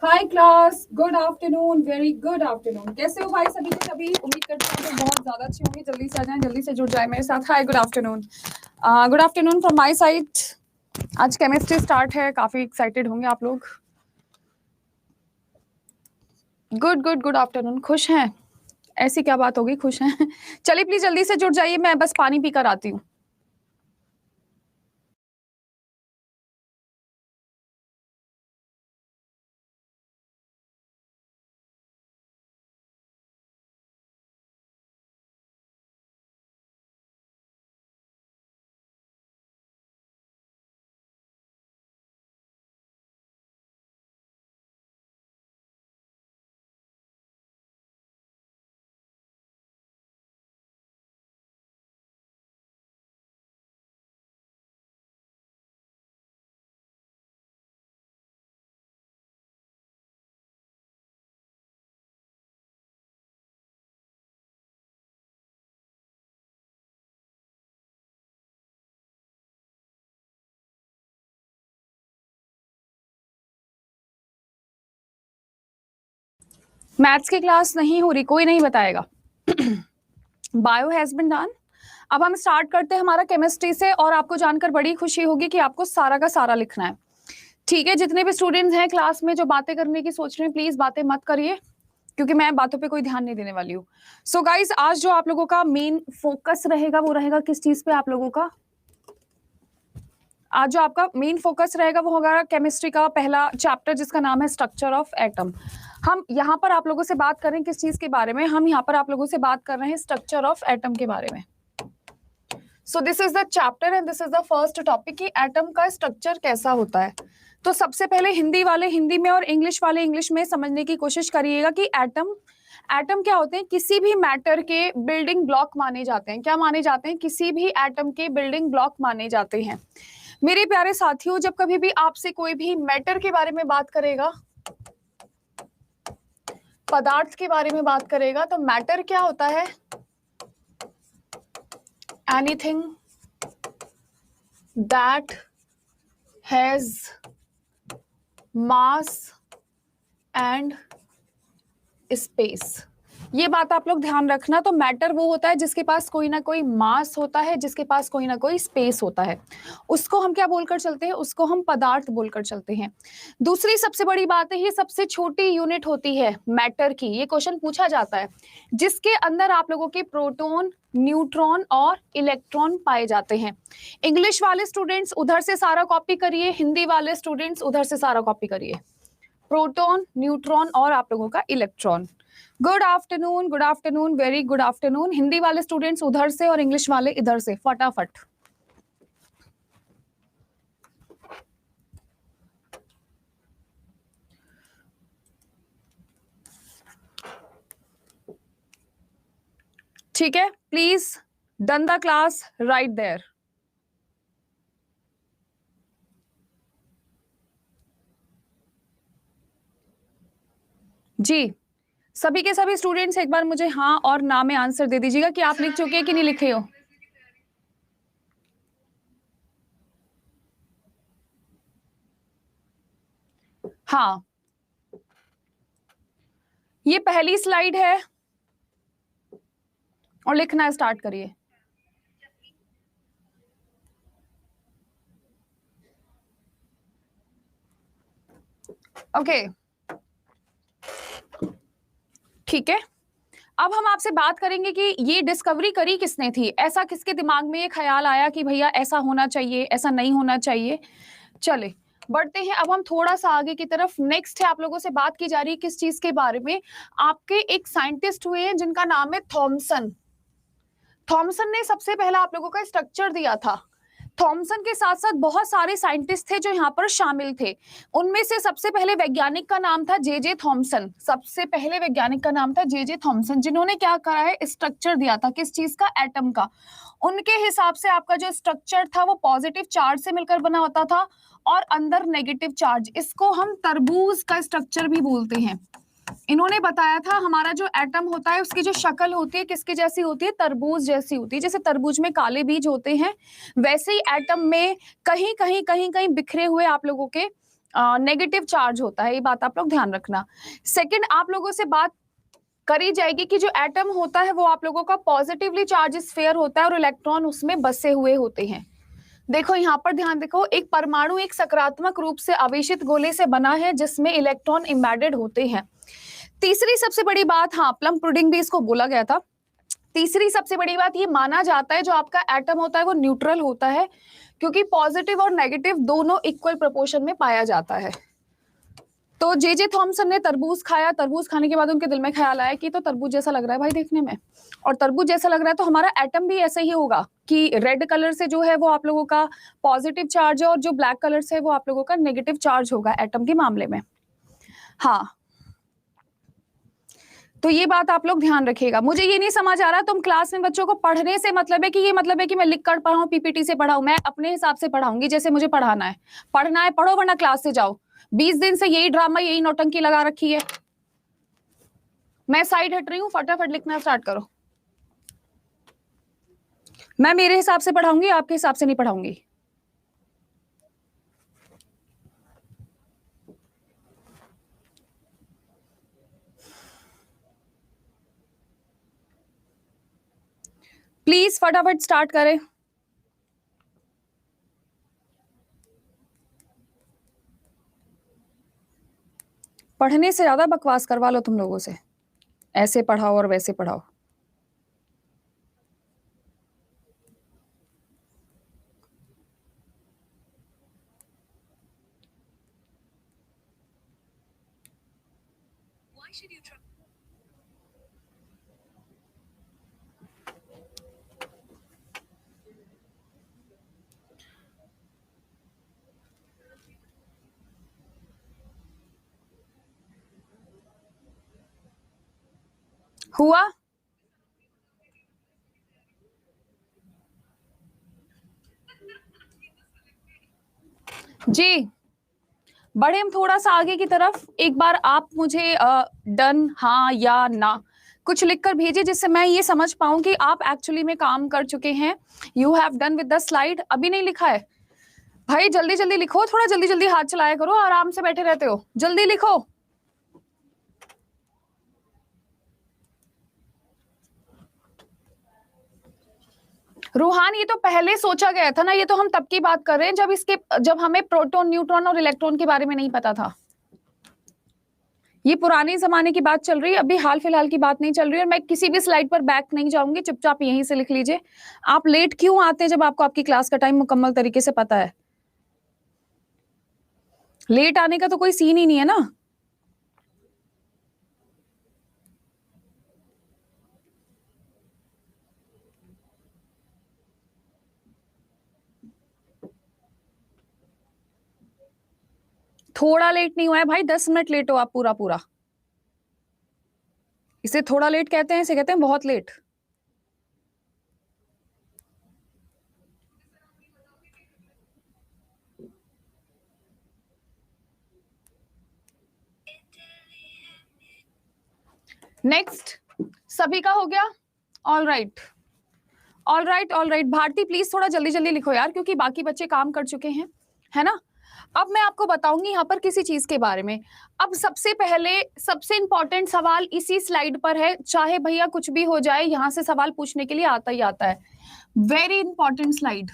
हाय class, good afternoon, very good afternoon. कैसे हो भाई सभी के सभी? उम्मीद करती हूँ कि बहुत ज्यादा अच्छे होंगे। जल्दी से आ जाएं, जल्दी से जुड़ जाए मेरे साथ। Hi, good afternoon. Good afternoon from my side. आज केमिस्ट्री स्टार्ट है, काफी एक्साइटेड होंगे आप लोग। Good good good afternoon. खुश हैं? ऐसी क्या बात होगी, खुश हैं? चलिए प्लीज जल्दी से जुड़ जाइए, मैं बस पानी पीकर आती हूँ। मैथ्स की क्लास नहीं हो रही, कोई नहीं बताएगा। Bio has been done. अब हम स्टार्ट करते हैं हमारा केमिस्ट्री से, और आपको जानकर बड़ी खुशी होगी कि आपको सारा का सारा लिखना है। ठीक है, जितने भी स्टूडेंट्स हैं क्लास में जो बातें करने की सोच रहे हैं, प्लीज बातें मत करिए, क्योंकि मैं बातों पे कोई ध्यान नहीं देने वाली हूँ। सो गाइज, आज जो आप लोगों का मेन फोकस रहेगा वो रहेगा किस चीज पे? आप लोगों का आज जो आपका मेन फोकस रहेगा वो होगा केमिस्ट्री का पहला चैप्टर, जिसका नाम है स्ट्रक्चर ऑफ एटम। हम यहाँ पर आप लोगों से बात करें किस चीज के बारे में? हम यहाँ पर आप लोगों से बात कर रहे हैं स्ट्रक्चर ऑफ एटम के बारे में। So this is the chapter and this is the first topic कि एटम का स्ट्रक्चर कैसा होता है। तो सबसे पहले हिंदी वाले हिंदी में और इंग्लिश वाले इंग्लिश में समझने की कोशिश करिएगा कि एटम क्या होते हैं। किसी भी मैटर के बिल्डिंग ब्लॉक माने जाते हैं। क्या माने जाते हैं? किसी भी एटम के बिल्डिंग ब्लॉक माने जाते हैं। मेरे प्यारे साथियों, जब कभी भी आपसे कोई भी मैटर के बारे में बात करेगा, पदार्थ के बारे में बात करेगा, तो मैटर क्या होता है? Anything that has mass and space. ये बात आप लोग ध्यान रखना। तो मैटर वो होता है जिसके पास कोई ना कोई मास होता है, जिसके पास कोई ना कोई स्पेस होता है। उसको हम क्या बोलकर चलते हैं? उसको हम पदार्थ बोलकर चलते हैं। दूसरी सबसे बड़ी बात है, ये सबसे छोटी यूनिट होती है मैटर की। ये क्वेश्चन पूछा जाता है, जिसके अंदर आप लोगों के प्रोटॉन, न्यूट्रॉन और इलेक्ट्रॉन पाए जाते हैं। इंग्लिश वाले स्टूडेंट्स उधर से सारा कॉपी करिए, हिंदी वाले स्टूडेंट्स उधर से सारा कॉपी करिए। प्रोटॉन, न्यूट्रॉन और आप लोगों का electron. Good afternoon, very good afternoon. Hindi वाले स्टूडेंट्स उधर से और इंग्लिश वाले इधर से, फटाफट। ठीक है, please done the class right there. जी, सभी के सभी स्टूडेंट्स एक बार मुझे हाँ और ना में आंसर दे दीजिएगा कि आप लिख चुके हैं कि नहीं लिखे हो। हाँ, ये पहली स्लाइड है और लिखना स्टार्ट करिए। ओके, ठीक है। अब हम आपसे बात करेंगे कि ये डिस्कवरी करी किसने थी। ऐसा किसके दिमाग में ये ख्याल आया कि भैया ऐसा होना चाहिए, ऐसा नहीं होना चाहिए। चले बढ़ते हैं अब हम थोड़ा सा आगे की तरफ। नेक्स्ट है, आप लोगों से बात की जा रही है किस चीज के बारे में? आपके एक साइंटिस्ट हुए हैं जिनका नाम है थॉमसन। थॉमसन ने सबसे पहला आप लोगों का स्ट्रक्चर दिया था। थॉमसन के साथ साथ बहुत सारे साइंटिस्ट थे जो यहाँ पर शामिल थे। उनमें से सबसे पहले वैज्ञानिक का नाम था जे जे थॉमसन। सबसे पहले वैज्ञानिक का नाम था जे जे थॉमसन, जिन्होंने क्या करा है? स्ट्रक्चर दिया था। किस चीज का? एटम का। उनके हिसाब से आपका जो स्ट्रक्चर था वो पॉजिटिव चार्ज से मिलकर बना होता था और अंदर नेगेटिव चार्ज। इसको हम तरबूज का स्ट्रक्चर भी बोलते हैं। इन्होंने बताया था हमारा जो एटम होता है उसकी जो शक्ल होती है किसके जैसी होती है? तरबूज जैसी होती है। जैसे तरबूज में काले बीज होते हैं, वैसे ही एटम में कहीं कहीं बिखरे हुए आप लोगों के नेगेटिव चार्ज होता है, ये बात आप लोग ध्यान रखना। सेकंड, आप लोगों से बात करी जाएगी कि जो एटम होता है वो आप लोगों का पॉजिटिवली चार्ज स्फीयर होता है और इलेक्ट्रॉन उसमें बसे हुए होते हैं। देखो यहाँ पर ध्यान देखो, एक परमाणु एक सकारात्मक रूप से आवेशित गोले से बना है जिसमें इलेक्ट्रॉन एम्बेडेड होते हैं। तीसरी सबसे बड़ी बात, हाँ प्लम पुडिंग भी इसको बोला गया था। तीसरी सबसे बड़ी बात, ये माना जाता है जो आपका एटम होता है वो न्यूट्रल होता है, क्योंकि पॉजिटिव और नेगेटिव दोनों इक्वल प्रोपोर्शन में पाया जाता है। तो जे थॉमसन ने तरबूज खाया, तरबूज खाने के बाद उनके दिल में ख्याल आया कि तो तरबूज जैसा लग रहा है भाई देखने में, और तरबूज जैसा लग रहा है तो हमारा एटम भी ऐसे ही होगा कि रेड कलर से जो है वो आप लोगों का पॉजिटिव चार्ज है और जो ब्लैक कलर से है वो आप लोगों का नेगेटिव चार्ज होगा एटम के मामले में। हाँ, तो ये बात आप लोग ध्यान रखिएगा। मुझे ये नहीं समझ आ रहा तुम क्लास में बच्चों को पढ़ने से मतलब है कि ये मतलब है कि मैं लिख कर पढ़ाऊं, पीपीटी से पढ़ाऊं। मैं अपने हिसाब से पढ़ाऊंगी जैसे मुझे पढ़ाना है। पढ़ना है पढ़ो, वरना क्लास से जाओ। 20 दिन से यही ड्रामा, यही नौटंकी लगा रखी है। मैं साइड हट रही हूँ, फटाफट लिखना स्टार्ट करो। मैं मेरे हिसाब से पढ़ाऊंगी, आपके हिसाब से नहीं पढ़ाऊंगी। प्लीज फटाफट स्टार्ट करें। पढ़ने से ज्यादा बकवास करवा लो तुम लोगों से, ऐसे पढ़ाओ और वैसे पढ़ाओ। हुआ? जी, बढ़े हम थोड़ा सा आगे की तरफ। एक बार आप मुझे डन, हाँ या ना कुछ लिखकर भेजिए जिससे मैं ये समझ पाऊं कि आप एक्चुअली में काम कर चुके हैं। You have done with the slide. अभी नहीं लिखा है भाई, जल्दी जल्दी लिखो, थोड़ा जल्दी जल्दी हाथ चलाया करो, आराम से बैठे रहते हो, जल्दी लिखो। रूहान, ये तो पहले सोचा गया था ना, ये तो हम तब की बात कर रहे हैं जब हमें प्रोटॉन, न्यूट्रॉन और इलेक्ट्रॉन के बारे में नहीं पता था। ये पुराने जमाने की बात चल रही है, अभी हाल फिलहाल की बात नहीं चल रही है। और मैं किसी भी स्लाइड पर बैक नहीं जाऊंगी, चुपचाप यहीं से लिख लीजिए। आप लेट क्यों आते हैं जब आपको आपकी क्लास का टाइम मुकम्मल तरीके से पता है? लेट आने का तो कोई सीन ही नहीं है ना। थोड़ा लेट नहीं हुआ है भाई, 10 मिनट लेट हो आप पूरा पूरा। इसे थोड़ा लेट कहते हैं, इसे कहते हैं बहुत लेट। नेक्स्ट, सभी का हो गया? All right, all right, all right. Bharti please थोड़ा जल्दी जल्दी लिखो यार, क्योंकि बाकी बच्चे काम कर चुके हैं, है ना। अब मैं आपको बताऊंगी यहाँ पर किसी चीज के बारे में। अब सबसे पहले सबसे इंपॉर्टेंट सवाल इसी स्लाइड पर है, चाहे भैया कुछ भी हो जाए, यहाँ से सवाल पूछने के लिए आता ही आता है। वेरी इंपॉर्टेंट स्लाइड,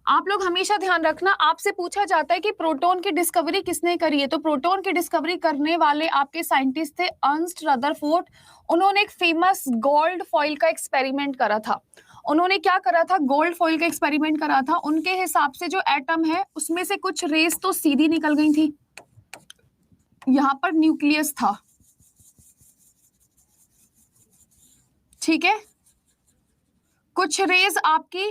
आप लोग हमेशा ध्यान रखना। आपसे पूछा जाता है कि प्रोटॉन की डिस्कवरी किसने करी है, तो प्रोटॉन की डिस्कवरी करने वाले आपके साइंटिस्ट थे अर्नस्ट रदरफोर्ड। उन्होंने एक फेमस गोल्ड फॉइल का एक्सपेरिमेंट करा था। उन्होंने क्या करा था? गोल्ड फॉइल का एक्सपेरिमेंट करा था। उनके हिसाब से जो एटम है उसमें से कुछ रेस तो सीधी निकल गई थी, यहां पर न्यूक्लियस था, ठीक है। कुछ रेस आपकी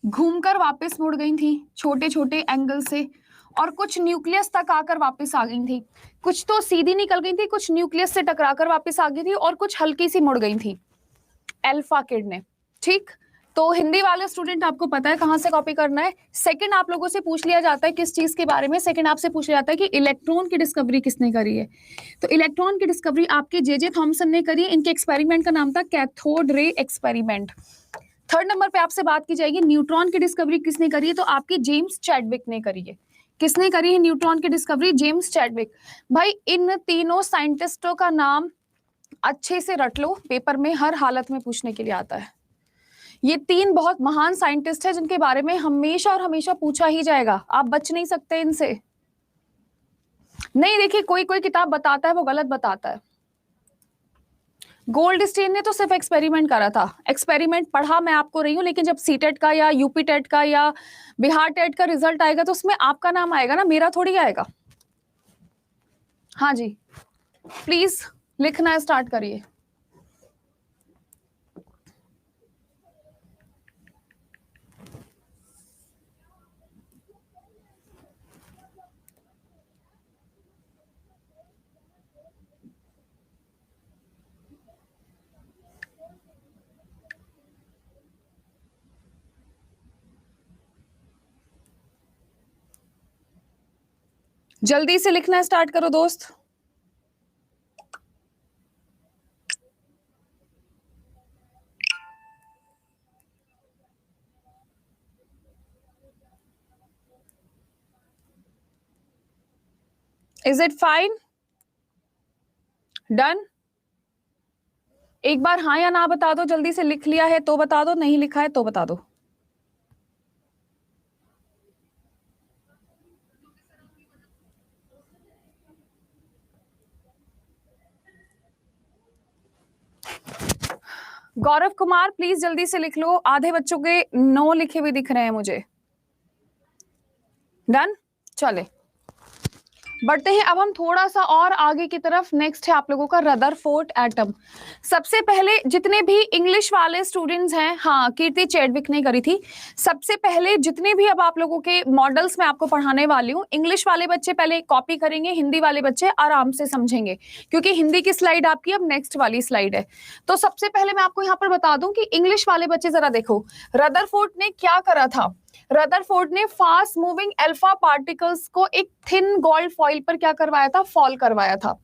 घूमकर वापस मुड़ गई थी छोटे छोटे एंगल से, और कुछ न्यूक्लियस तक आकर वापस आ गई थी। कुछ तो सीधी निकल गई थी, कुछ न्यूक्लियस से टकराकर वापस आ गई थी, और कुछ हल्की सी मुड़ गई थी अल्फा किरणें, ठीक। तो हिंदी वाले स्टूडेंट आपको पता है कहां से कॉपी करना है। सेकंड, आप लोगों से पूछ लिया जाता है किस चीज के बारे में? सेकंड आपसे पूछ लिया जाता है कि इलेक्ट्रॉन की डिस्कवरी किसने करी है। तो इलेक्ट्रॉन की डिस्कवरी आपके जे थॉमसन ने करी है। इनके एक्सपेरिमेंट का नाम था cathode ray experiment. Third number पे आपसे बात की जाएगी न्यूट्रॉन की डिस्कवरी किसने करी है, तो आपकी जेम्स चैडविक ने करी है। किसने करी है न्यूट्रॉन की डिस्कवरी? James Chadwick. भाई इन तीनों साइंटिस्टों का नाम अच्छे से रट लो, पेपर में हर हालत में पूछने के लिए आता है। ये तीन बहुत महान साइंटिस्ट हैं जिनके बारे में हमेशा और हमेशा पूछा ही जाएगा, आप बच नहीं सकते इनसे। नहीं देखिए, कोई कोई किताब बताता है वो गलत बताता है। गोल्डस्टीन ने तो सिर्फ एक्सपेरिमेंट करा था, एक्सपेरिमेंट पढ़ा मैं आपको रही हूं, लेकिन जब सीटेट का या यूपी टेट का या बिहार टेट का रिजल्ट आएगा तो उसमें आपका नाम आएगा ना, मेरा थोड़ी आएगा। हाँ जी, प्लीज लिखना स्टार्ट करिए। जल्दी से लिखना स्टार्ट करो दोस्त। Is it fine? डन? एक बार हाँ या ना बता दो, जल्दी से लिख लिया है तो बता दो, नहीं लिखा है तो बता दो। गौरव कुमार प्लीज जल्दी से लिख लो, आधे बच्चों के नो लिखे हुए दिख रहे हैं मुझे। डन? चले बढ़ते हैं अब हम थोड़ा सा और आगे की तरफ। नेक्स्ट है आप लोगों का रदरफोर्ड एटम। सबसे पहले जितने भी इंग्लिश वाले स्टूडेंट्स हैं, हाँ कीर्ति चैडविक ने करी थी। सबसे पहले जितने भी अब आप लोगों के मॉडल्स में आपको पढ़ाने वाली हूँ, इंग्लिश वाले बच्चे पहले कॉपी करेंगे, हिंदी वाले बच्चे आराम से समझेंगे, क्योंकि हिंदी की स्लाइड आपकी अब नेक्स्ट वाली स्लाइड है। तो सबसे पहले मैं आपको यहाँ पर बता दूं कि इंग्लिश वाले बच्चे जरा देखो, रदरफोर्ड ने क्या करा था। रदरफोर्ड ने फास्ट मूविंग अल्फा पार्टिकल्स को एक थिन गोल्ड फॉइल पर क्या करवाया था? फॉल करवाया था।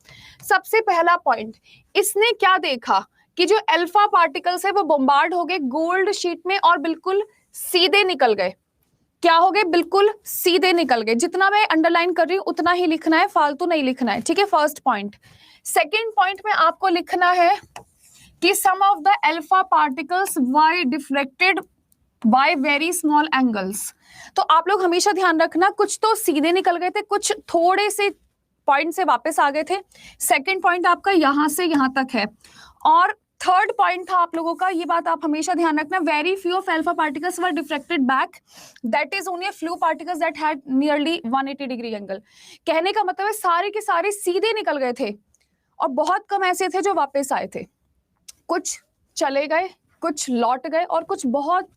सबसे पहला पॉइंट, इसने क्या देखा कि जो अल्फा पार्टिकल्स है वो बॉम्बार्ड हो गए गोल्ड शीट में और बिल्कुल सीधे निकल गए। क्या हो गए? बिल्कुल सीधे निकल गए। जितना मैं अंडरलाइन कर रही हूं उतना ही लिखना है, फालतू नहीं लिखना है, ठीक है? First point. सेकेंड पॉइंट में आपको लिखना है कि sum of the alpha particles were deflected by very small angles. तो आप लोग हमेशा ध्यान रखना, कुछ तो सीधे निकल गए थे, कुछ थोड़े से पॉइंट से वापस आ गए थे। सेकंड पॉइंट आपका यहां से यहां तक है। और थर्ड पॉइंट था आप लोगों का, ये बात आप हमेशा ध्यान रखना, very few of alpha particles were diffracted back, that is only few particles that had nearly 180 degree angle. कहने का मतलब है सारे के सारे सीधे निकल गए थे और बहुत कम ऐसे थे जो वापस आए थे। कुछ चले गए, कुछ लौट गए और कुछ बहुत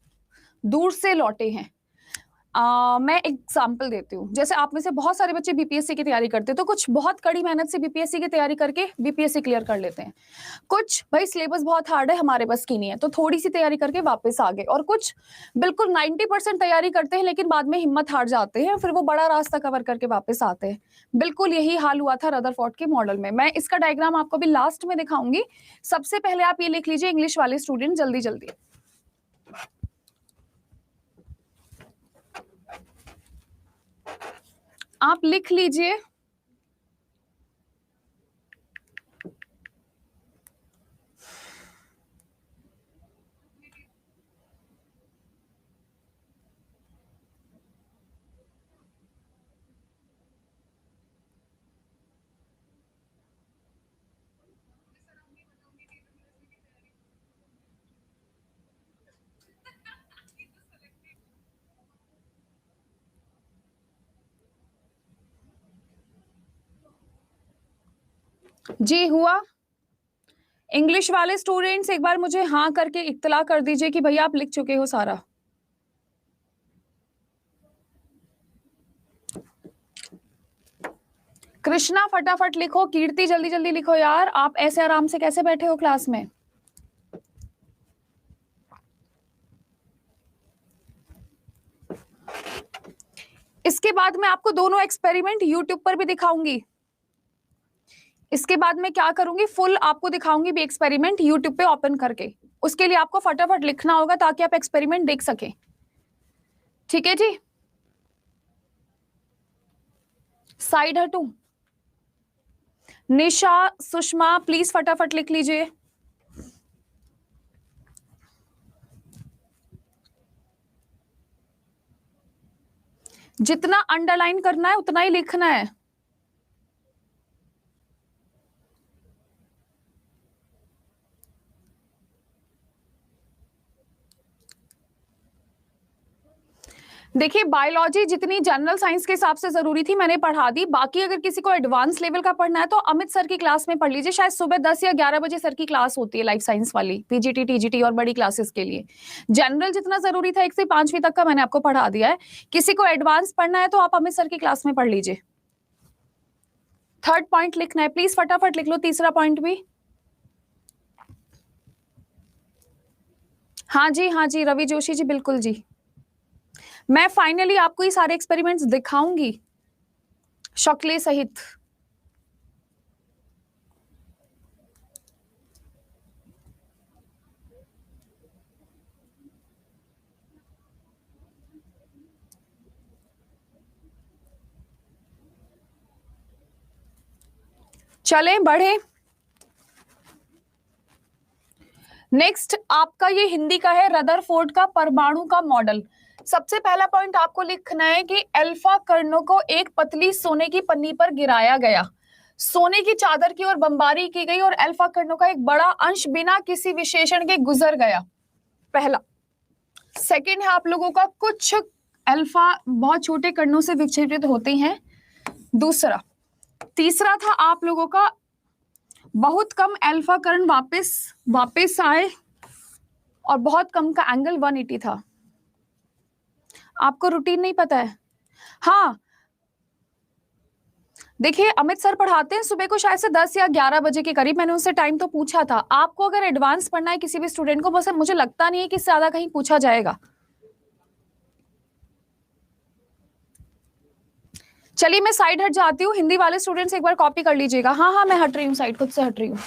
दूर से लौटे हैं। मैं एग्जाम्पल देती हूँ, जैसे आप में से बहुत सारे बच्चे बीपीएससी की तैयारी करते हैं, तो कुछ बहुत कड़ी मेहनत से बीपीएससी की तैयारी करके बीपीएससी क्लियर कर लेते हैं। कुछ भाई सिलेबस बहुत हार्ड है, हमारे बस की नहीं है, तो थोड़ी सी तैयारी करके वापस आ गए। और कुछ बिल्कुल 90% तैयारी करते हैं लेकिन बाद में हिम्मत हार जाते हैं, फिर वो बड़ा रास्ता कवर करके वापस आते हैं। बिल्कुल यही हाल हुआ था रदरफोर्ड के मॉडल में। मैं इसका डायग्राम आपको भी लास्ट में दिखाऊंगी। सबसे पहले आप ये लिख लीजिए इंग्लिश वाले स्टूडेंट, जल्दी जल्दी। आप लिख लीजिए जी। हुआ? इंग्लिश वाले स्टूडेंट्स एक बार मुझे हाँ करके इत्तला कर दीजिए कि भैया आप लिख चुके हो सारा। कृष्णा फटाफट लिखो, कीर्ति जल्दी जल्दी लिखो यार, आप ऐसे आराम से कैसे बैठे हो क्लास में? इसके बाद मैं आपको दोनों एक्सपेरिमेंट यूट्यूब पर भी दिखाऊंगी। इसके बाद मैं क्या करूंगी, फुल आपको दिखाऊंगी भी एक्सपेरिमेंट यूट्यूब पे ओपन करके। उसके लिए आपको फटाफट लिखना होगा ताकि आप एक्सपेरिमेंट देख सकें, ठीक है जी? साइड हटूं? निशा, सुषमा, प्लीज फटाफट लिख लीजिए। जितना अंडरलाइन करना है उतना ही लिखना है। देखिए, बायोलॉजी जितनी जनरल साइंस के हिसाब से जरूरी थी मैंने पढ़ा दी। बाकी अगर किसी को एडवांस लेवल का पढ़ना है तो अमित सर की क्लास में पढ़ लीजिए। शायद सुबह 10 या 11 बजे सर की क्लास होती है लाइफ साइंस वाली, पीजीटी, टीजीटी और बड़ी क्लासेस के लिए। जनरल जितना जरूरी था 1 से 5वीं तक का मैंने आपको पढ़ा दिया है। किसी को एडवांस पढ़ना है तो आप अमित सर की क्लास में पढ़ लीजिए। 3rd पॉइंट लिखना है, प्लीज फटाफट लिख लो। 3रा पॉइंट भी। हाँ जी रवि जोशी जी, बिल्कुल जी। मैं फाइनली आपको ये सारे एक्सपेरिमेंट्स दिखाऊंगी शक्ले सहित। चले बढ़े। नेक्स्ट आपका ये हिंदी का है, रदरफोर्ड का परमाणु का मॉडल। सबसे पहला पॉइंट आपको लिखना है कि अल्फा कणों को एक पतली सोने की पन्नी पर गिराया गया, सोने की चादर की ओर बमबारी की गई और अल्फा कणों का एक बड़ा अंश बिना किसी विशेषण के गुजर गया। पहला। सेकंड है आप लोगों का, कुछ अल्फा बहुत छोटे कणों से विक्षेपित होते हैं। दूसरा। तीसरा था आप लोगों का, बहुत कम अल्फा कण वापस आए और बहुत कम का एंगल 180 था। आपको रूटीन नहीं पता है? हाँ, देखिए अमित सर पढ़ाते हैं सुबह को शायद से 10 या 11 बजे के करीब। मैंने उनसे टाइम तो पूछा था। आपको अगर एडवांस पढ़ना है किसी भी स्टूडेंट को, बस मुझे लगता नहीं है कि इससे ज्यादा कहीं पूछा जाएगा। चलिए मैं साइड हट जाती हूँ। हिंदी वाले स्टूडेंट्स एक बार कॉपी कर लीजिएगा। हाँ मैं हट रही हूँ साइड, खुद से हट रही हूँ।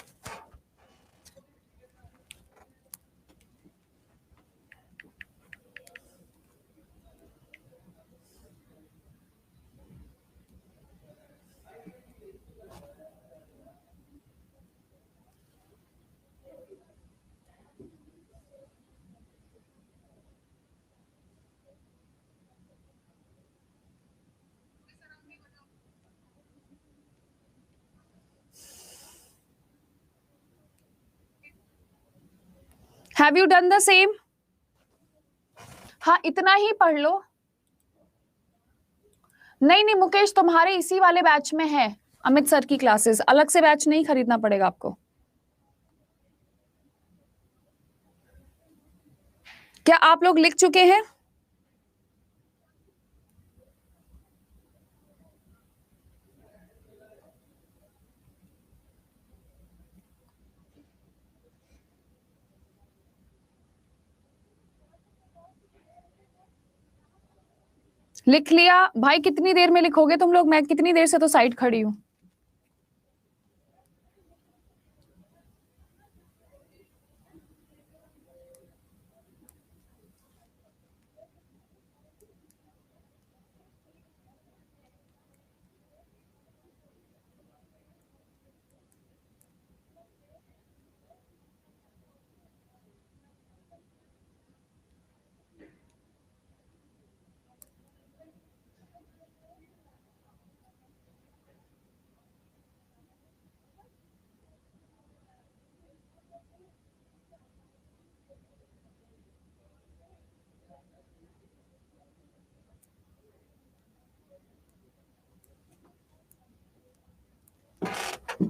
Have you done the same? हाँ, इतना ही पढ़ लो। नहीं मुकेश, तुम्हारे इसी वाले बैच में है अमित सर की क्लासेस, अलग से बैच नहीं खरीदना पड़ेगा आपको। क्या आप लोग लिख चुके हैं? लिख लिया भाई? कितनी देर में लिखोगे तुम लोग? मैं कितनी देर से तो साइड खड़ी हूं।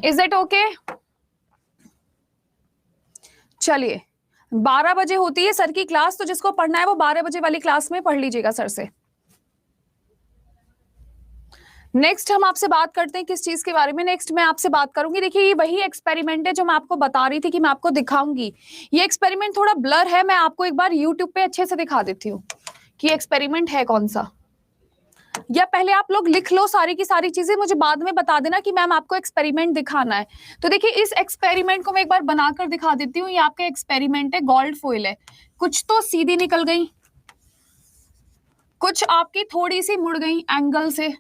Is it okay? चलिए 12 बजे होती है सर की क्लास, तो जिसको पढ़ना है वो 12 बजे वाली क्लास में पढ़ लीजिएगा सर से। नेक्स्ट हम आपसे बात करते हैं किस चीज के बारे में। नेक्स्ट मैं आपसे बात करूंगी, देखिए ये वही एक्सपेरिमेंट है जो मैं आपको बता रही थी कि मैं आपको दिखाऊंगी। ये एक्सपेरिमेंट थोड़ा ब्लर है, मैं आपको एक बार यूट्यूब पे अच्छे से दिखा देती हूँ कि एक्सपेरिमेंट है कौन सा। या पहले आप लोग लिख लो सारी की सारी चीजें, मुझे बाद में बता देना कि मैम आपको एक्सपेरिमेंट दिखाना है। तो देखिए इस एक्सपेरिमेंट को मैं एक बार बनाकर दिखा देती हूँ। ये आपका एक्सपेरिमेंट है, गोल्ड फॉइल है। कुछ तो सीधी निकल गई, कुछ आपकी थोड़ी सी मुड़ गई एंगल से।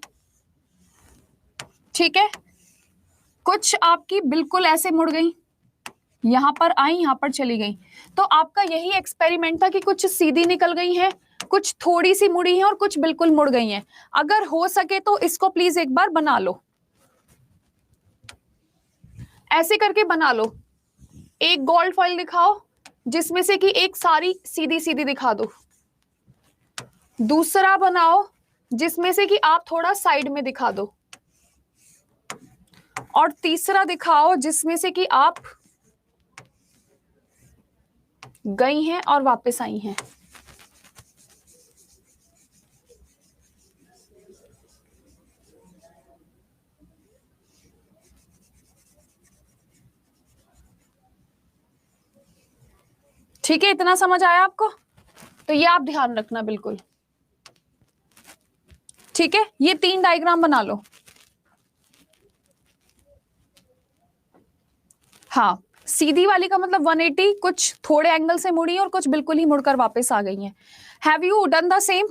ठीक है, कुछ आपकी बिल्कुल ऐसे मुड़ गई, यहां पर आई, यहां पर चली गई। तो आपका यही एक्सपेरिमेंट था कि कुछ सीधी निकल गई हैं, कुछ थोड़ी सी मुड़ी हैं और कुछ बिल्कुल मुड़ गई हैं। अगर हो सके तो इसको प्लीज एक बार बना लो, ऐसे करके बना लो। एक गोल्ड फॉइल दिखाओ जिसमें से कि एक सारी सीधी सीधी दिखा दो, दूसरा बनाओ जिसमें से कि आप थोड़ा साइड में दिखा दो, और तीसरा दिखाओ जिसमें से कि आप गई हैं और वापस आई हैं। ठीक है, इतना समझ आया आपको? तो ये आप ध्यान रखना बिल्कुल। ठीक है, ये 3 डायग्राम बना लो। हाँ, सीधी वाली का मतलब 180, कुछ थोड़े एंगल से मुड़ी और कुछ बिल्कुल ही मुड़कर वापस आ गई हैं। Have you done the same?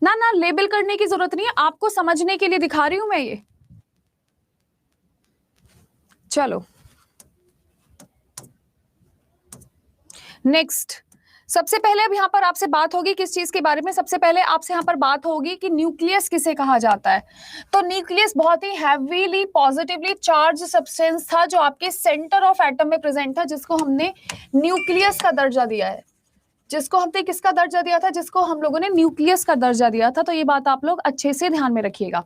ना ना, लेबल करने की जरूरत नहीं है, आपको समझने के लिए दिखा रही हूं मैं ये। चलो नेक्स्ट, सबसे पहले अब यहाँ पर आपसे बात होगी किस चीज के बारे में? सबसे पहले आपसे यहाँ पर बात होगी कि न्यूक्लियस किसे कहा जाता है। तो न्यूक्लियस बहुत ही हैवीली पॉजिटिवली चार्ज सब्सटेंस था जो आपके सेंटर ऑफ एटम में प्रेजेंट था, जिसको हमने न्यूक्लियस का दर्जा दिया है। जिसको हमने किसका दर्जा दिया था? जिसको हम लोगों ने न्यूक्लियस का दर्जा दिया था। तो ये बात आप लोग अच्छे से ध्यान में रखिएगा।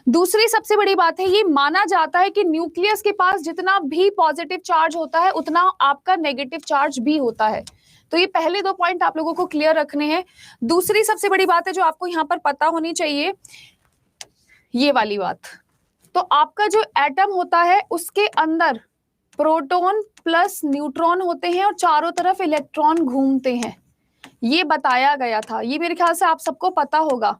दूसरी सबसे बड़ी बात है, ये माना जाता है कि न्यूक्लियस के पास जितना भी पॉजिटिव चार्ज होता है उतना आपका नेगेटिव चार्ज भी होता है। तो ये पहले 2 पॉइंट आप लोगों को क्लियर रखने हैं। दूसरी सबसे बड़ी बात है जो आपको यहाँ पर पता होनी चाहिए, ये वाली बात। तो आपका जो एटम होता है उसके अंदर प्रोटॉन प्लस न्यूट्रॉन होते हैं और चारों तरफ इलेक्ट्रॉन घूमते हैं। ये बताया गया था, ये मेरे ख्याल से आप सबको पता होगा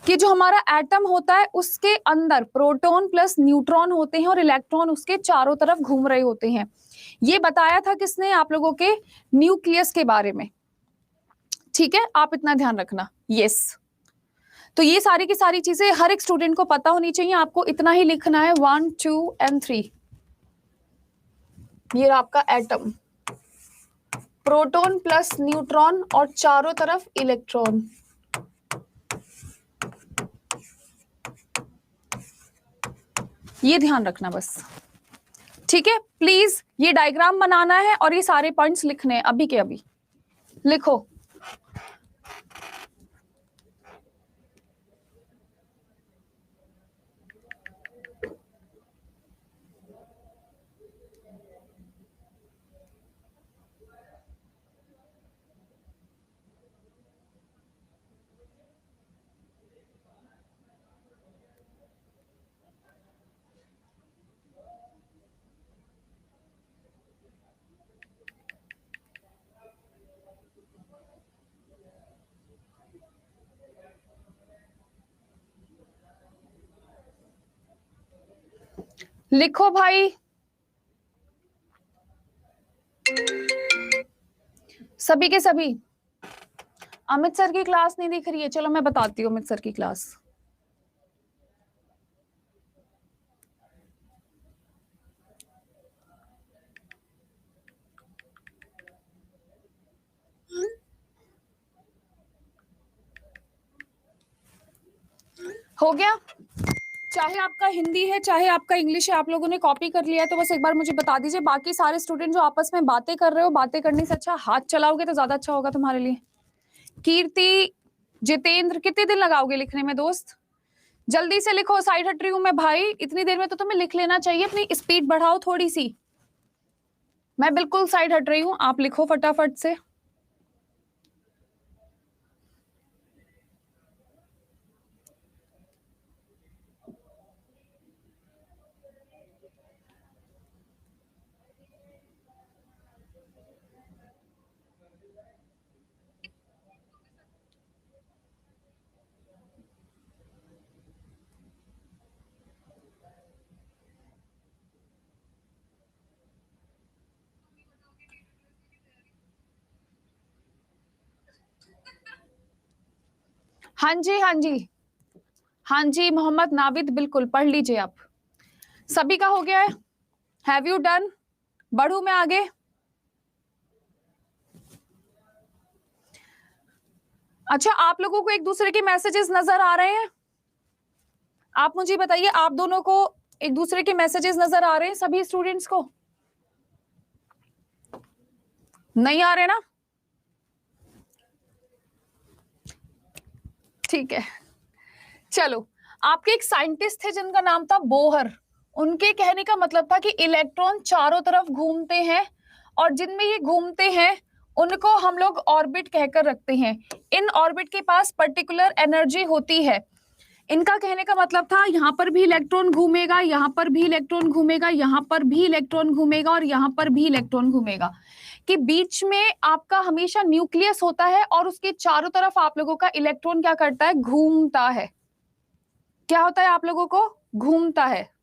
कि जो हमारा एटम होता है उसके अंदर प्रोटॉन प्लस न्यूट्रॉन होते हैं और इलेक्ट्रॉन उसके चारों तरफ घूम रहे होते हैं। ये बताया था किसने? आप लोगों के न्यूक्लियस के बारे में। ठीक है, आप इतना ध्यान रखना। यस, तो ये सारी की सारी चीजें हर एक स्टूडेंट को पता होनी चाहिए। आपको इतना ही लिखना है, 1 2 and 3। ये आपका एटम, प्रोटॉन प्लस न्यूट्रॉन और चारों तरफ इलेक्ट्रॉन। ये ध्यान रखना बस। ठीक है, प्लीज ये डायग्राम बनाना है और ये सारे पॉइंट्स लिखने हैं अभी के अभी। लिखो। लिखो भाई, सभी के सभी। अमित सर की क्लास नहीं दिख रही है, चलो मैं बताती हूँ अमित सर की क्लास। हो गया? चाहे आपका हिंदी है चाहे आपका इंग्लिश है, आप लोगों ने कॉपी कर लिया है तो बस एक बार मुझे बता दीजिए। बाकी सारे स्टूडेंट जो आपस में बातें कर रहे हो, बातें करने से अच्छा हाथ चलाओगे तो ज्यादा अच्छा होगा तुम्हारे लिए। कीर्ति, जितेंद्र, कितने दिन लगाओगे लिखने में दोस्त? जल्दी से लिखो, साइड हट रही हूं मैं भाई। इतनी देर में तो तुम्हें लिख लेना चाहिए, अपनी स्पीड बढ़ाओ थोड़ी सी। मैं बिल्कुल साइड हट रही हूं, आप लिखो फटाफट से। हाँ जी हाँ जी, हाँ जी मोहम्मद नाविद, बिल्कुल पढ़ लीजिए आप। सभी का हो गया है? Have you done? बढ़ू मैं आगे? अच्छा, आप लोगों को एक दूसरे के मैसेजेस नजर आ रहे हैं? आप मुझे बताइए, आप दोनों को एक दूसरे के मैसेजेस नजर आ रहे हैं? सभी स्टूडेंट्स को नहीं आ रहे ना? ठीक है, चलो। आपके एक साइंटिस्ट थे जिनका नाम था बोहर। उनके कहने का मतलब था कि इलेक्ट्रॉन चारों तरफ घूमते हैं और जिनमें ये घूमते हैं उनको हम लोग ऑर्बिट कहकर रखते हैं। इन ऑर्बिट के पास पर्टिकुलर एनर्जी होती है। इनका कहने का मतलब था यहाँ पर भी इलेक्ट्रॉन घूमेगा, यहाँ पर भी इलेक्ट्रॉन घूमेगा, यहाँ पर भी इलेक्ट्रॉन घूमेगा और यहाँ पर भी इलेक्ट्रॉन घूमेगा, कि बीच में आपका हमेशा न्यूक्लियस होता है और उसके चारों तरफ आप लोगों का इलेक्ट्रॉन क्या करता है? घूमता है। क्या होता है? आप लोगों को घूमता है।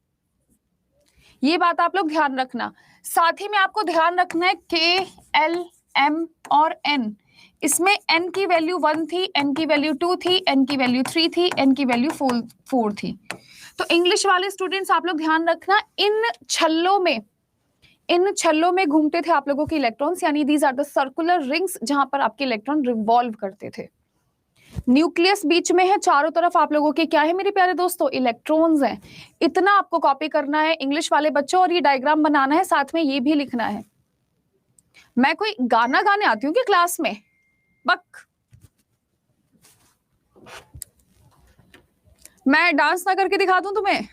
ये बात आप लोग ध्यान रखना। साथ ही में आपको ध्यान रखना है के, एल, एम और एन। इसमें एन की वैल्यू 1 थी, एन की वैल्यू 2 थी, एन की वैल्यू 3 थी, एन की वैल्यू 4 थी। तो इंग्लिश वाले स्टूडेंट्स आप लोग ध्यान रखना, इन छल्लों में घूमते थे आप लोगों के इलेक्ट्रॉन्स, यानी these are the circular rings जहां पर आपके इलेक्ट्रॉन रिवॉल्व करते थे। न्यूक्लियस बीच में है, चारों तरफ आप लोगों के क्या है मेरे प्यारे दोस्तों? इलेक्ट्रॉन्स हैं। इतना आपको कॉपी करना है इंग्लिश वाले बच्चों, और ये डायग्राम बनाना है, साथ में ये भी लिखना है। मैं कोई गाना गाने आती हूँ कि क्लास में? बक, मैं डांस ना करके दिखा दूं तुम्हें?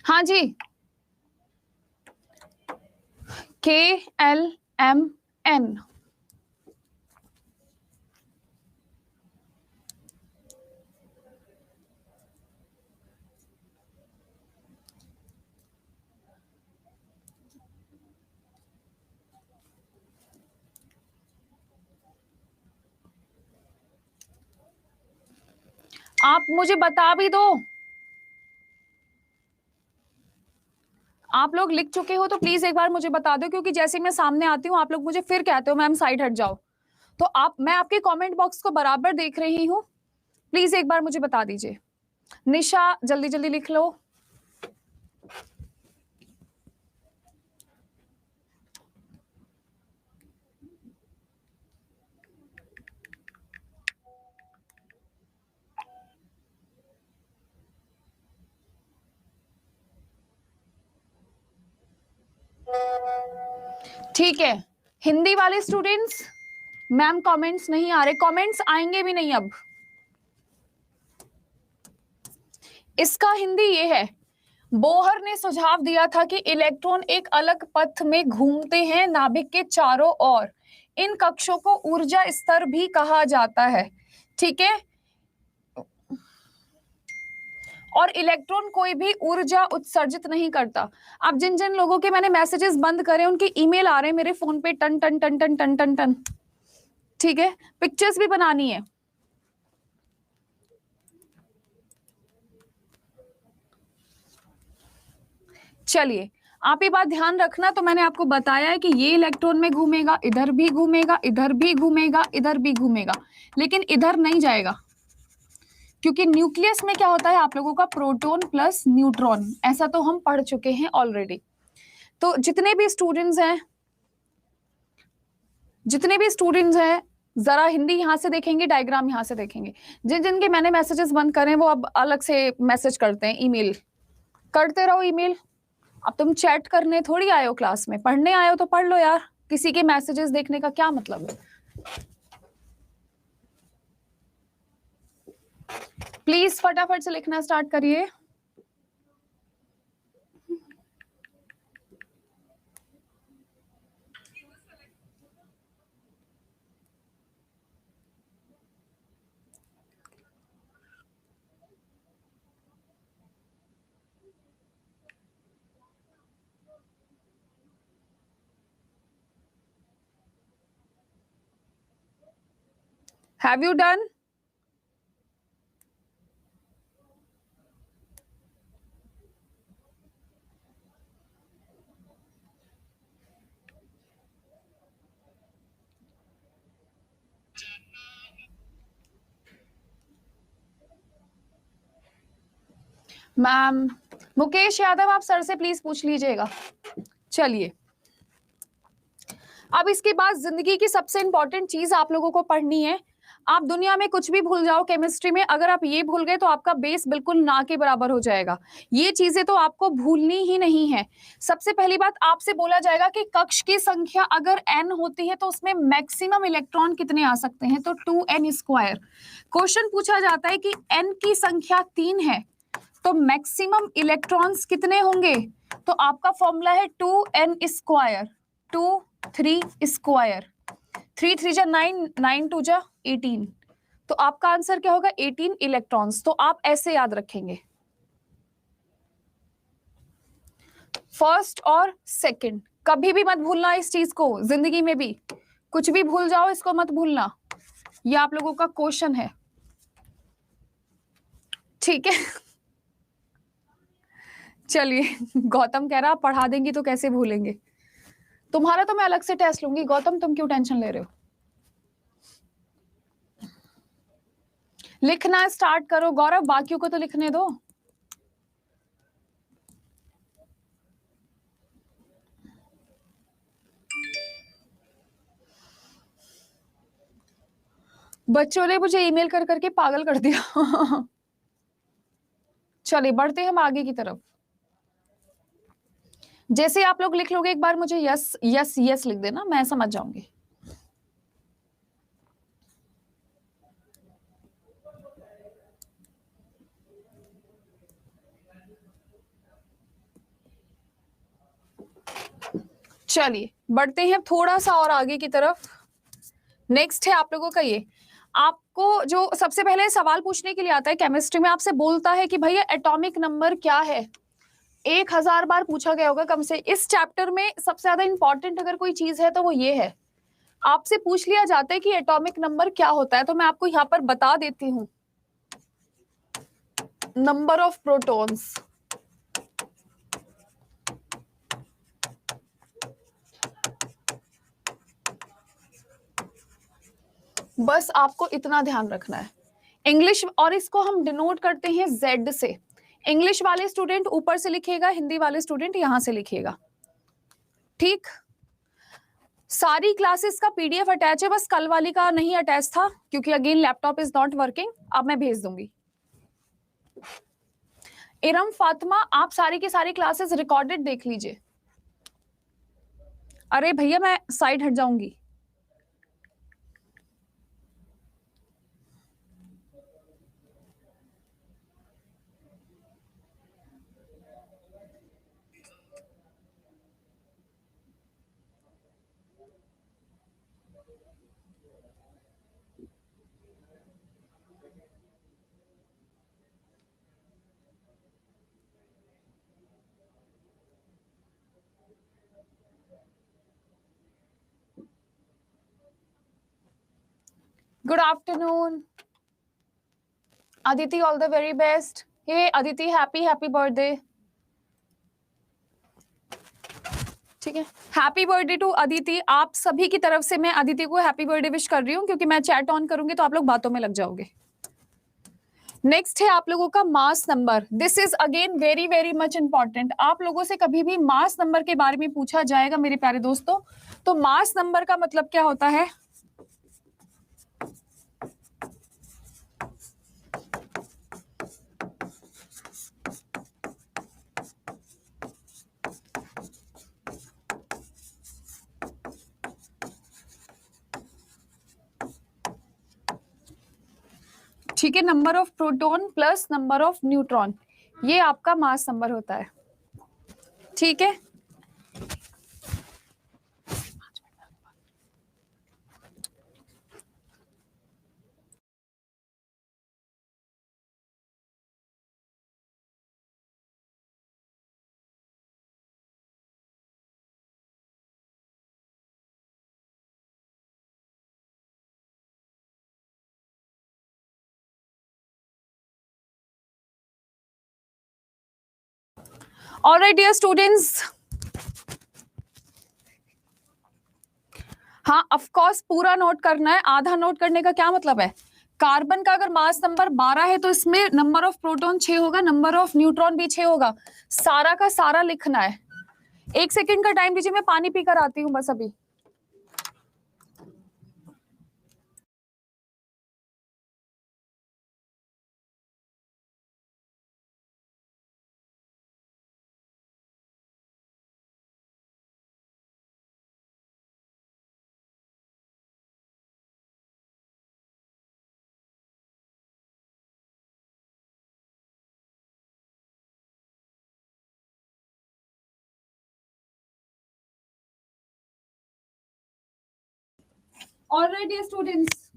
हाँ जी, के, एल, एम, एन। आप मुझे बता भी दो। आप लोग लिख चुके हो तो प्लीज एक बार मुझे बता दो, क्योंकि जैसे मैं सामने आती हूँ आप लोग मुझे फिर कहते हो मैम साइड हट जाओ। तो मैं आपके कमेंट बॉक्स को बराबर देख रही हूँ, प्लीज एक बार मुझे बता दीजिए। निशा जल्दी जल्दी लिख लो। ठीक है, हिंदी वाले स्टूडेंट्स, मैम कमेंट्स नहीं आ रहे, कमेंट्स आएंगे भी नहीं अब। इसका हिंदी ये है, बोहर ने सुझाव दिया था कि इलेक्ट्रॉन एक अलग पथ में घूमते हैं नाभिक के चारों ओर। इन कक्षों को ऊर्जा स्तर भी कहा जाता है। ठीक है, और इलेक्ट्रॉन कोई भी ऊर्जा उत्सर्जित नहीं करता। अब जिन जिन लोगों के मैंने मैसेजेस बंद करे उनके ईमेल आ रहे हैं मेरे फोन पे, टन टन टन टन टन टन टन। ठीक है, पिक्चर्स भी बनानी है। चलिए, आप ये बात ध्यान रखना। तो मैंने आपको बताया है कि ये इलेक्ट्रॉन में घूमेगा, इधर भी घूमेगा, इधर भी घूमेगा, इधर भी घूमेगा, लेकिन इधर नहीं जाएगा, क्योंकि न्यूक्लियस में क्या होता है आप लोगों का? Proton plus neutron. ऐसा तो हम पढ़ चुके हैं ऑलरेडी। तो जितने भी स्टूडेंट्स हैं जरा हिंदी यहां से देखेंगे, डायग्राम यहां से देखेंगे। जिन जिनके मैंने मैसेजेस बंद करे वो अब अलग से मैसेज करते हैं, ईमेल करते रहो ईमेल। अब तुम चैट करने थोड़ी आए हो क्लास में, पढ़ने आए हो तो पढ़ लो यार। किसी के मैसेजेस देखने का क्या मतलब है? प्लीज फटाफट से लिखना स्टार्ट करिए। Have you done? Ma'am Mukesh Yadav, आप सर से प्लीज पूछ लीजिएगा। चलिए, अब इसके बाद जिंदगी की सबसे इंपॉर्टेंट चीज आप लोगों को पढ़नी है। आप दुनिया में कुछ भी भूल जाओ केमिस्ट्री में, अगर आप ये भूल गए तो आपका बेस बिल्कुल ना के बराबर हो जाएगा। ये चीजें तो आपको भूलनी ही नहीं है। सबसे पहली बात, आपसे बोला जाएगा कि कक्ष की संख्या अगर n होती है तो उसमें मैक्सिमम इलेक्ट्रॉन कितने आ सकते हैं, तो 2n²। क्वेश्चन पूछा जाता है कि n की संख्या 3 है तो मैक्सिमम इलेक्ट्रॉन्स कितने होंगे, तो आपका फॉर्मूला है 2n², 2 3 स्क्वायर, 3 3 जा 9, 9 2 जा 18। तो आपका आंसर क्या होगा, 18 इलेक्ट्रॉन्स। तो आप ऐसे याद रखेंगे, फर्स्ट और सेकंड। कभी भी मत भूलना इस चीज को, जिंदगी में भी कुछ भी भूल जाओ इसको मत भूलना, ये आप लोगों का क्वेश्चन है, ठीक है। चलिए, गौतम कह रहा पढ़ा देंगी तो कैसे भूलेंगे, तुम्हारा तो मैं अलग से टेस्ट लूंगी। गौतम तुम क्यों टेंशन ले रहे हो, लिखना स्टार्ट करो। गौरव बाकियों को तो लिखने दो। बच्चों ने मुझे ईमेल कर करके पागल कर दिया। चलिए बढ़ते हैं हम आगे की तरफ। जैसे आप लोग लिख लोगे एक बार मुझे यस यस यस लिख देना, मैं समझ जाऊंगी। चलिए बढ़ते हैं थोड़ा सा और आगे की तरफ। नेक्स्ट है आप लोगों का ये, आपको जो सबसे पहले सवाल पूछने के लिए आता है केमिस्ट्री में, आपसे बोलता है कि भैया एटॉमिक नंबर क्या है। 1000 बार पूछा गया होगा कम से। इस चैप्टर में सबसे ज्यादा इंपॉर्टेंट अगर कोई चीज है तो वो ये है, आपसे पूछ लिया जाता है कि एटॉमिक नंबर क्या होता है। तो मैं आपको यहाँ पर बता देती हूँ, नंबर ऑफ प्रोटॉन्स। बस आपको इतना ध्यान रखना है। इंग्लिश, और इसको हम डिनोट करते हैं जेड से। इंग्लिश वाले स्टूडेंट ऊपर से लिखेगा, हिंदी वाले स्टूडेंट यहां से लिखेगा, ठीक। सारी क्लासेस का पीडीएफ अटैच है, बस कल वाली का नहीं अटैच था क्योंकि again laptop is not working. अब मैं भेज दूंगी। इरम फातिमा, आप सारी की सारी क्लासेस रिकॉर्डेड देख लीजिए। अरे भैया मैं साइड हट जाऊंगी। Good afternoon Aditi, all the very best. Hey Aditi, happy happy birthday, ठीक है। Happy birthday to Aditi. आप सभी की तरफ से मैं अदिति को हैप्पी बर्थडे विश कर रही हूँ, क्योंकि मैं चैट ऑन करूंगी तो आप लोग बातों में लग जाओगे। नेक्स्ट है आप लोगों का mass number. This is again very very much important. आप लोगों से कभी भी मास नंबर के बारे में पूछा जाएगा मेरे प्यारे दोस्तों, तो मास नंबर का मतलब क्या होता है, ठीक है, number of proton plus number of neutron, ये आपका मास नंबर होता है, ठीक है। ऑलराइट डियर स्टूडेंट्स, हाँ ऑफ कोर्स पूरा नोट करना है। आधा नोट करने का क्या मतलब है? कार्बन का अगर मास नंबर 12 है तो इसमें नंबर ऑफ प्रोटॉन 6 होगा, नंबर ऑफ न्यूट्रॉन भी 6 होगा। सारा का सारा लिखना है। 1 सेकंड का टाइम दीजिए, मैं पानी पीकर आती हूँ बस अभी। ऑलराइट डियर स्टूडेंट्स,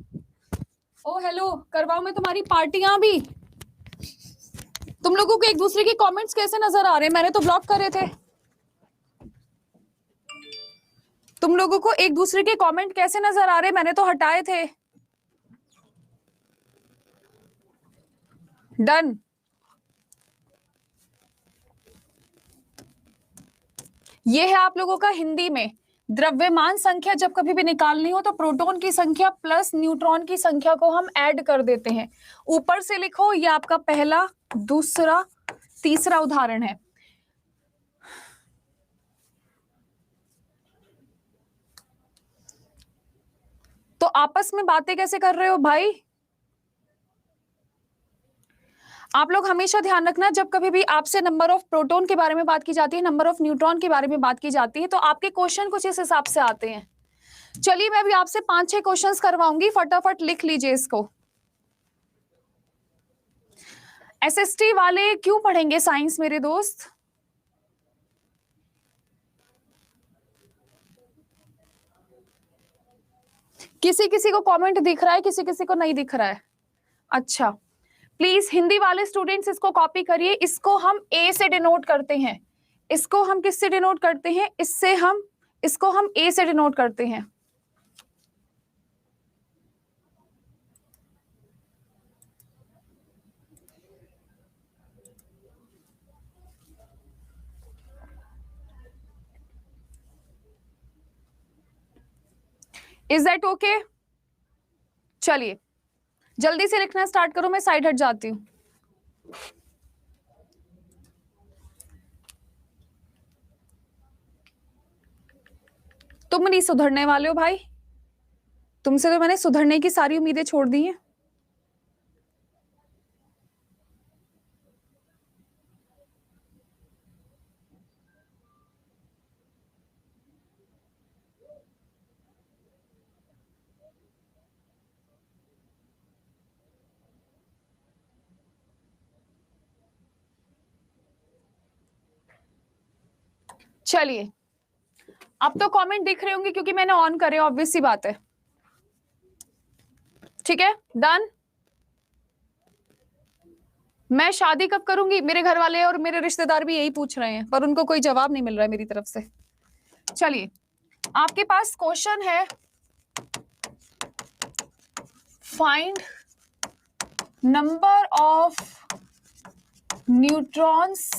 ओ हेलो, करवाओ मैं तुम्हारी पार्टियां भी। तुम लोगों को एक दूसरे के कमेंट्स कैसे नजर आ रहे हैं? मैंने तो ब्लॉक करे थे। तुम लोगों को एक दूसरे के कमेंट कैसे नजर आ रहे हैं? मैंने तो हटाए थे। डन। ये है आप लोगों का हिंदी में। द्रव्यमान संख्या जब कभी भी निकालनी हो तो प्रोटॉन की संख्या प्लस न्यूट्रॉन की संख्या को हम ऐड कर देते हैं। ऊपर से लिखो, ये आपका पहला, दूसरा, तीसरा उदाहरण है। तो आपस में बातें कैसे कर रहे हो भाई? आप लोग हमेशा ध्यान रखना, जब कभी भी आपसे नंबर ऑफ प्रोटॉन के बारे में बात की जाती है, नंबर ऑफ न्यूट्रॉन के बारे में बात की जाती है, तो आपके क्वेश्चन कुछ इस हिसाब से आते हैं। चलिए मैं भी आपसे 5-6 क्वेश्चंस करवाऊंगी, फटाफट लिख लीजिए इसको। एसएसटी वाले क्यों पढ़ेंगे साइंस मेरे दोस्त? किसी किसी को कमेंट दिख रहा है, किसी किसी को नहीं दिख रहा है। अच्छा, प्लीज हिंदी वाले स्टूडेंट्स इसको कॉपी करिए। इसको हम ए से डिनोट करते हैं। इसको हम किससे डिनोट करते हैं? इसको हम ए से डिनोट करते हैं। Is that okay? चलिए जल्दी से लिखना स्टार्ट करो, मैं साइड हट जाती हूँ। तुम नहीं सुधरने वाले हो भाई, तुमसे तो मैंने सुधरने की सारी उम्मीदें छोड़ दी हैं। चलिए, अब तो कमेंट दिख रहे होंगे क्योंकि मैंने ऑन करे, ऑब्वियस सी बात है। ठीक है, डन। मैं शादी कब करूंगी? मेरे घर वाले और मेरे रिश्तेदार भी यही पूछ रहे हैं, पर उनको कोई जवाब नहीं मिल रहा है मेरी तरफ से। चलिए, आपके पास क्वेश्चन है, फाइंड नंबर ऑफ न्यूट्रॉन्स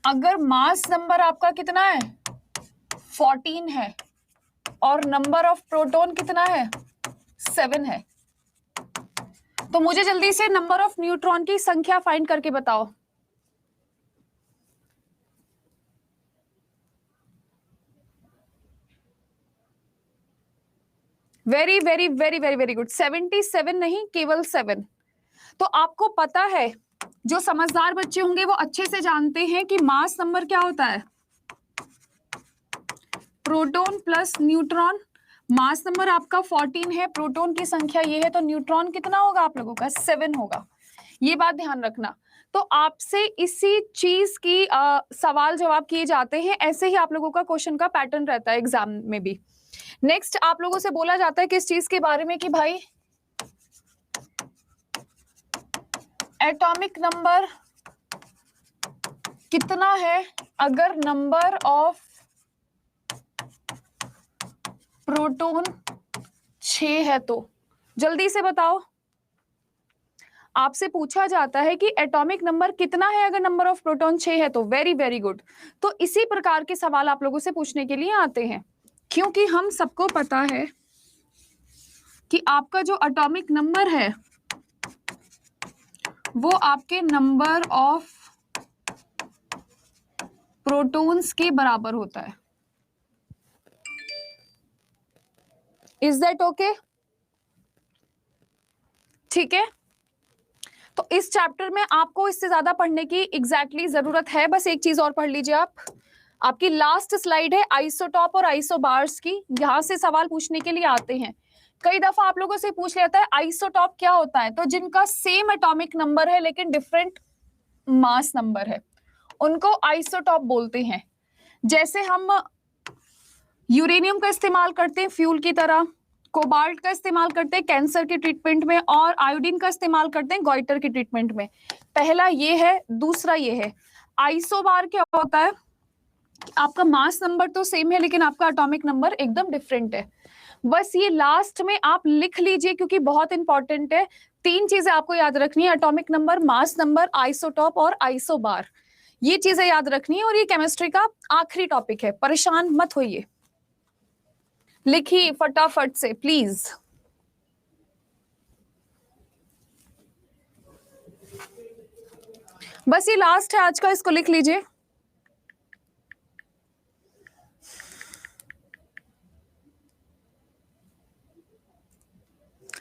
अगर मास नंबर आपका कितना है 14 है और नंबर ऑफ प्रोटॉन कितना है 7 है, तो मुझे जल्दी से नंबर ऑफ न्यूट्रॉन की संख्या फाइंड करके बताओ। Very very very very very good. 77 नहीं, केवल 7। तो आपको पता है, जो समझदार बच्चे होंगे वो अच्छे से जानते हैं कि मास नंबर क्या होता है, proton plus neutron. Mass number आपका 14 है, प्रोटॉन की संख्या ये है, तो न्यूट्रॉन कितना होगा आप लोगों का? 7 होगा। ये बात ध्यान रखना। तो आपसे इसी चीज की सवाल जवाब किए जाते हैं। ऐसे ही आप लोगों का क्वेश्चन का पैटर्न रहता है एग्जाम में भी। नेक्स्ट आप लोगों से बोला जाता है किस चीज के बारे में कि भाई एटॉमिक नंबर कितना है अगर नंबर ऑफ प्रोटॉन 6 है तो। जल्दी से बताओ, आपसे पूछा जाता है कि एटॉमिक नंबर कितना है अगर नंबर ऑफ प्रोटॉन 6 है तो। Very very good. तो इसी प्रकार के सवाल आप लोगों से पूछने के लिए आते हैं, क्योंकि हम सबको पता है कि आपका जो एटॉमिक नंबर है वो आपके नंबर ऑफ प्रोटॉन्स के बराबर होता है। Is that okay? ठीक है, तो इस चैप्टर में आपको इससे ज्यादा पढ़ने की एग्जैक्टली जरूरत है, बस एक चीज और पढ़ लीजिए आप। आपकी लास्ट स्लाइड है आइसोटॉप और आइसोबार्स की, यहां से सवाल पूछने के लिए आते हैं। कई दफा आप लोगों से पूछ लेता है आइसोटॉप क्या होता है, तो जिनका सेम एटॉमिक नंबर है लेकिन डिफरेंट मास नंबर है उनको आइसोटॉप बोलते हैं। जैसे हम यूरेनियम का इस्तेमाल करते हैं फ्यूल की तरह, कोबाल्ट का इस्तेमाल करते हैं कैंसर के ट्रीटमेंट में, और आयोडीन का इस्तेमाल करते हैं गॉइटर के ट्रीटमेंट में। पहला ये है, दूसरा ये है। आइसोबार क्या होता है? आपका मास नंबर तो सेम है लेकिन आपका एटॉमिक नंबर एकदम डिफरेंट है। बस ये लास्ट में आप लिख लीजिए क्योंकि बहुत इंपॉर्टेंट है। 3 चीजें आपको याद रखनी है, atomic number, mass number, isotope और आइसोबार। ये चीजें याद रखनी है और ये केमिस्ट्री का आखिरी टॉपिक है, परेशान मत होइए। लिखिए फटाफट से प्लीज। बस ये लास्ट है आज का, इसको लिख लीजिए।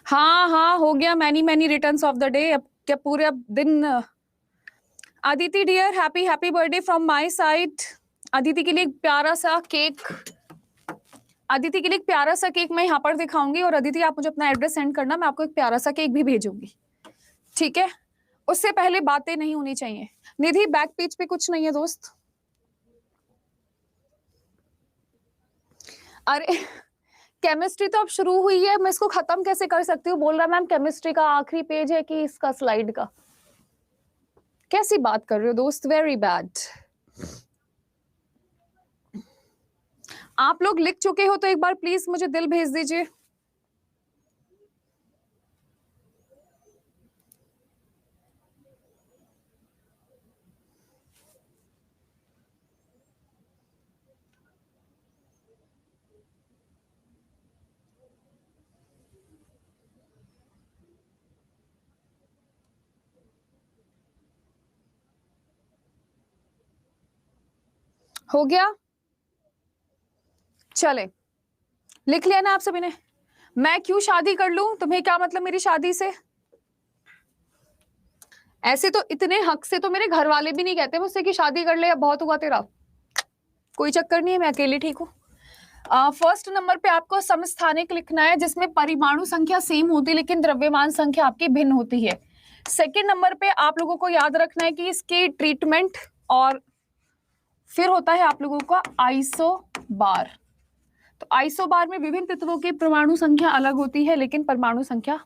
हाँ हाँ हो गया, many many returns of the day. अब क्या पूरे अब दिन। Aditi dear, happy happy birthday from my side. Aditi के लिए एक प्यारा सा केक, अदिति के लिए एक प्यारा सा केक मैं यहाँ पर दिखाऊंगी, और अदिति आप मुझे अपना एड्रेस सेंड करना, मैं आपको एक प्यारा सा केक भी भेजूंगी, ठीक है? उससे पहले बातें नहीं होनी चाहिए। निधि बैक पेज पे कुछ नहीं है दोस्त। अरे केमिस्ट्री तो अब शुरू हुई है, मैं इसको खत्म कैसे कर सकती हूँ? बोल रहा मैम केमिस्ट्री का आखिरी पेज है कि इसका स्लाइड का। कैसी बात कर रहे हो दोस्त, वेरी बैड। आप लोग लिख चुके हो तो एक बार प्लीज मुझे दिल भेज दीजिए। हो गया? चले, लिख लिया ना आप सभी ने? मैं क्यों शादी कर लूं, तुम्हें क्या मतलब मेरी शादी से? ऐसे तो इतने हक से तो मेरे घर वाले भी नहीं कहते मुझसे कि शादी कर ले, अब बहुत हुआ तेरा। कोई चक्कर नहीं है, मैं अकेली ठीक हूँ। फर्स्ट नंबर पे आपको समस्थानिक लिखना है, जिसमें परमाणु संख्या सेम होती है लेकिन द्रव्यमान संख्या आपकी भिन्न होती है। सेकेंड नंबर पे आप लोगों को याद रखना है कि इसके ट्रीटमेंट, और फिर होता है आप लोगों का आइसोबार। तो आइसोबार में विभिन्न तत्वों की परमाणु संख्या अलग होती है लेकिन परमाणु संख्या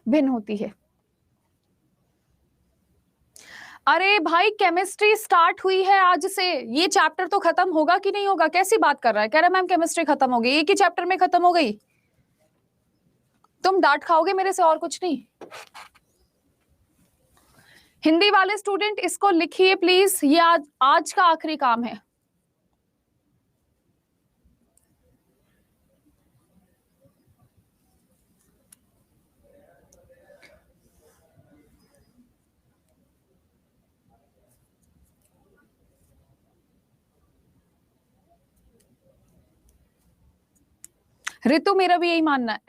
भिन्न होती है। अरे भाई केमिस्ट्री स्टार्ट हुई है आज से, ये चैप्टर तो खत्म होगा कि नहीं होगा? कैसी बात कर रहा है? कह रहा है मैम केमिस्ट्री खत्म हो गई, एक ही चैप्टर में खत्म हो गई। तुम डांट खाओगे मेरे से और कुछ नहीं। हिंदी वाले स्टूडेंट इसको लिखिए प्लीज, ये आज का आखिरी काम है। ऋतु मेरा भी यही मानना है।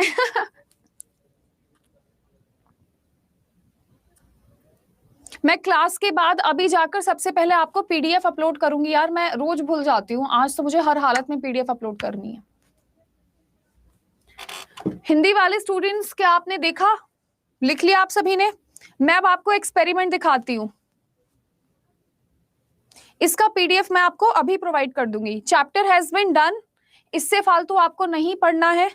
मैं क्लास के बाद अभी जाकर सबसे पहले आपको पीडीएफ अपलोड करूंगी। यार मैं रोज भूल जाती हूँ, आज तो मुझे हर हालत में पीडीएफ अपलोड करनी है। हिंदी वाले स्टूडेंट्स क्या आपने देखा? लिख लिया आप सभी ने? मैं अब आपको एक्सपेरिमेंट दिखाती हूँ, इसका पीडीएफ मैं आपको अभी प्रोवाइड कर दूंगी। चैप्टर हैज बीन डन, इससे फालतू आपको नहीं पढ़ना है।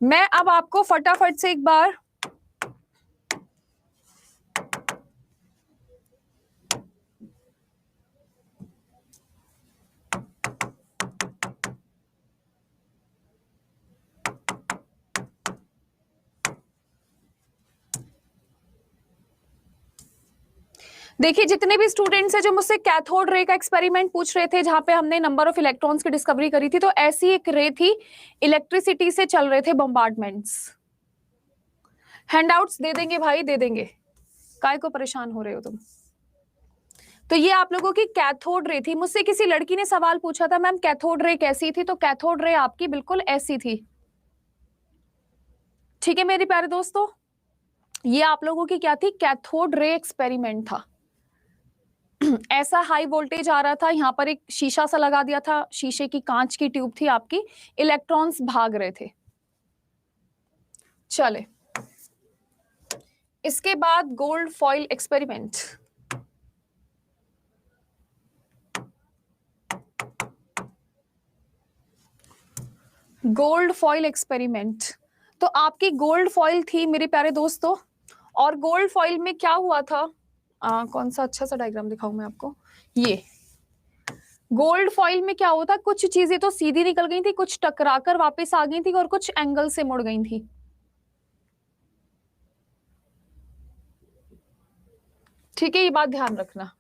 मैं अब आपको फटाफट से एक बार देखिए जितने भी स्टूडेंट्स हैं जो मुझसे कैथोड रे का एक्सपेरिमेंट पूछ रहे थे जहां पे हमने नंबर ऑफ इलेक्ट्रॉन्स की डिस्कवरी करी थी, तो ऐसी एक रे थी, इलेक्ट्रिसिटी से चल रहे थे बम्बार्डमेंट्स। हैंडआउट्स दे देंगे भाई, दे देंगे, काय को परेशान हो रहे हो तुम। तो ये आप लोगों की कैथोड रे थी। मुझसे किसी लड़की ने सवाल पूछा था मैम कैथोड रे कैसी थी, तो कैथोड रे आपकी बिल्कुल ऐसी थी। ठीक है मेरे प्यारे दोस्तों, ये आप लोगों की क्या थी, कैथोड रे एक्सपेरिमेंट था। ऐसा हाई वोल्टेज आ रहा था, यहां पर एक शीशा सा लगा दिया था, शीशे की कांच की ट्यूब थी आपकी, इलेक्ट्रॉन्स भाग रहे थे। चले, इसके बाद gold foil experiment. Gold foil experiment, तो आपकी गोल्ड फॉइल थी मेरे प्यारे दोस्तों, और गोल्ड फॉइल में क्या हुआ था, कौन सा अच्छा सा डायग्राम दिखाऊं मैं आपको। ये गोल्ड फॉइल में क्या होता, कुछ चीजें तो सीधी निकल गई थी, कुछ टकराकर वापस आ गई थी, और कुछ एंगल से मुड़ गई थी। ठीक है, ये बात ध्यान रखना।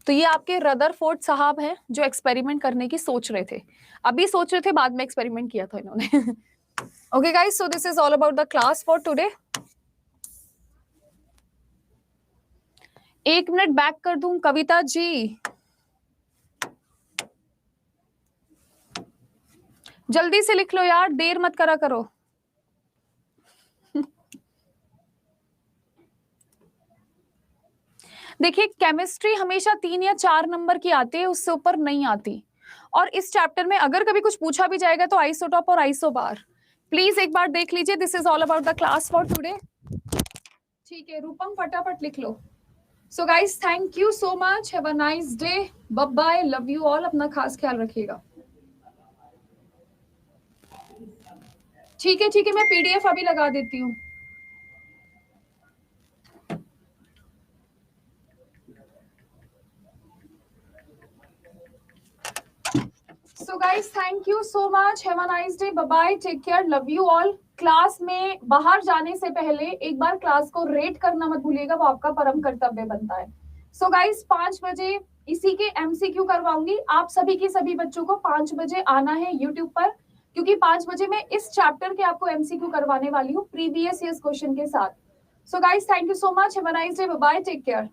तो ये आपके रदरफोर्ड साहब हैं जो एक्सपेरिमेंट करने की सोच रहे थे, अभी सोच रहे थे, बाद में एक्सपेरिमेंट किया था इन्होंने। Okay guys, so this is all about the class for today. 1 minute back कर दूं कविता जी, जल्दी से लिख लो यार, देर मत करा करो। देखिए केमिस्ट्री हमेशा 3 या 4 नंबर की आती है, उससे ऊपर नहीं आती, और इस चैप्टर में अगर कभी कुछ पूछा भी जाएगा तो आइसोटॉप और आइसोबार प्लीज एक बार देख लीजिए। This is all about the class for today. ठीक है रूपम, फटाफट लिख लो। So guys thank you so much, have a nice day, bye bye, love you all, अपना खास ख्याल रखिएगा। ठीक है मैं पीडीएफ अभी लगा देती हूँ। So guys, thank you so much. Have a nice day. Bye bye. Take care. Love you all. Class में बाहर जाने से पहले एक बार क्लास को रेट करना मत भूलिएगा, वो आपका परम कर्तव्य बनता है। सो गाइस 5 बजे इसी के एमसीक्यू करवाऊंगी, आप सभी के सभी बच्चों को 5 बजे आना है यूट्यूब पर, क्योंकि 5 बजे मैं इस चैप्टर के आपको एमसीक्यू करवाने वाली हूँ प्रीवियस ईयर्स क्वेश्चन के साथ। So guys thank you so much, have a nice day, bye bye, take care.